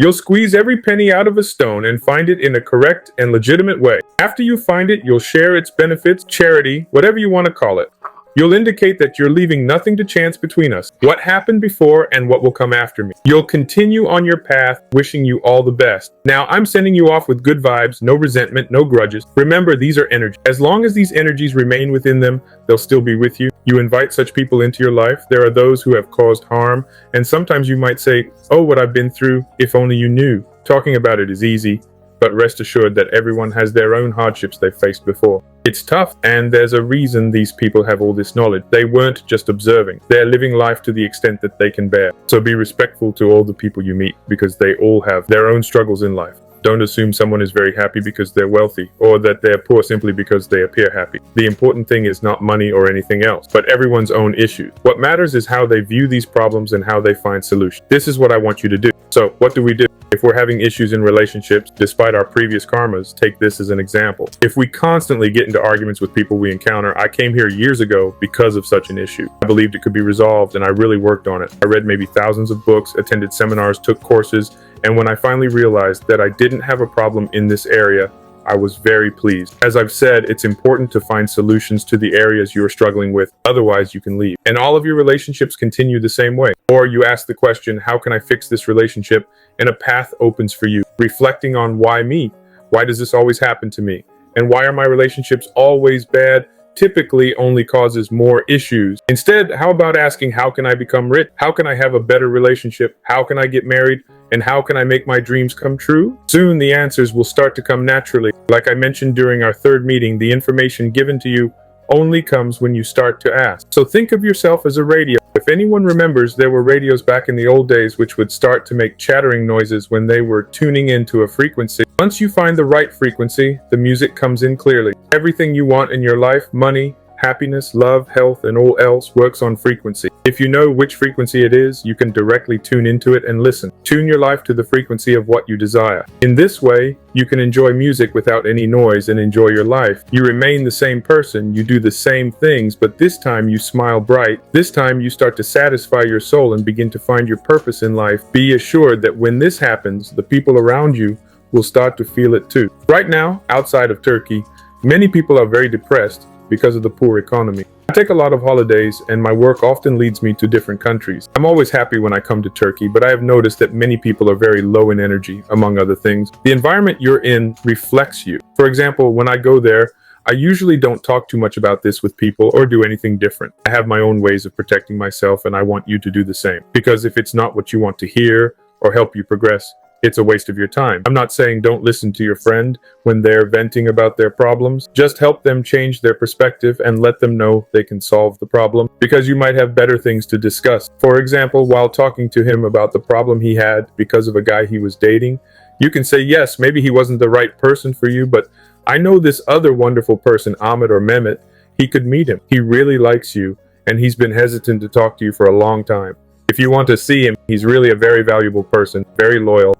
You'll squeeze every penny out of a stone and find it in a correct and legitimate way. After you find it, you'll share its benefits, charity, whatever you want to call it. You'll indicate that you're leaving nothing to chance between us, what happened before and what will come after me. You'll continue on your path, wishing you all the best. Now, I'm sending you off with good vibes, no resentment, no grudges. Remember, these are energy. As long as these energies remain within them, they'll still be with you. You invite such people into your life. There are those who have caused harm, and sometimes you might say, "Oh, what I've been through, if only you knew." Talking about it is easy, but rest assured that everyone has their own hardships they've faced before. It's tough, and there's a reason these people have all this knowledge. They weren't just observing. They're living life to the extent that they can bear. So be respectful to all the people you meet, because they all have their own struggles in life. Don't assume someone is very happy because they're wealthy, or that they're poor simply because they appear happy. The important thing is not money or anything else, but everyone's own issues. What matters is how they view these problems and how they find solutions. This is what I want you to do. So what do we do? If we're having issues in relationships, despite our previous karmas, take this as an example. If we constantly get into arguments with people we encounter, I came here years ago because of such an issue. I believed it could be resolved, and I really worked on it. I read maybe thousands of books, attended seminars, took courses, and when I finally realized that I didn't have a problem in this area, I was very pleased. As I've said, it's important to find solutions to the areas you are struggling with, otherwise you can leave. And all of your relationships continue the same way. Or you ask the question, how can I fix this relationship? And a path opens for you, reflecting on why me? Why does this always happen to me? And why are my relationships always bad? Typically only causes more issues. Instead, how about asking, how can I become rich? How can I have a better relationship? How can I get married? And how can I make my dreams come true? Soon the answers will start to come naturally. Like I mentioned during our third meeting, the information given to you only comes when you start to ask. So think of yourself as a radio. If anyone remembers, there were radios back in the old days which would start to make chattering noises when they were tuning into a frequency. Once you find the right frequency, the music comes in clearly. Everything you want in your life, money, happiness, love, health, and all else works on frequency. If you know which frequency it is, you can directly tune into it and listen. Tune your life to the frequency of what you desire. In this way, you can enjoy music without any noise and enjoy your life. You remain the same person, you do the same things, but this time you smile bright. This time you start to satisfy your soul and begin to find your purpose in life. Be assured that when this happens, the people around you will start to feel it too. Right now, outside of Turkey, many people are very depressed because of the poor economy. I take a lot of holidays, and my work often leads me to different countries. I'm always happy when I come to Turkey, but I have noticed that many people are very low in energy, among other things. The environment you're in reflects you. For example, when I go there, I usually don't talk too much about this with people or do anything different. I have my own ways of protecting myself, and I want you to do the same. Because if it's not what you want to hear or help you progress, it's a waste of your time. I'm not saying don't listen to your friend when they're venting about their problems. Just help them change their perspective and let them know they can solve the problem, because you might have better things to discuss. For example, while talking to him about the problem he had because of a guy he was dating, you can say, yes, maybe he wasn't the right person for you, but I know this other wonderful person, Ahmed or Mehmet. He could meet him. He really likes you, and he's been hesitant to talk to you for a long time. If you want to see him, he's really a very valuable person, very loyal.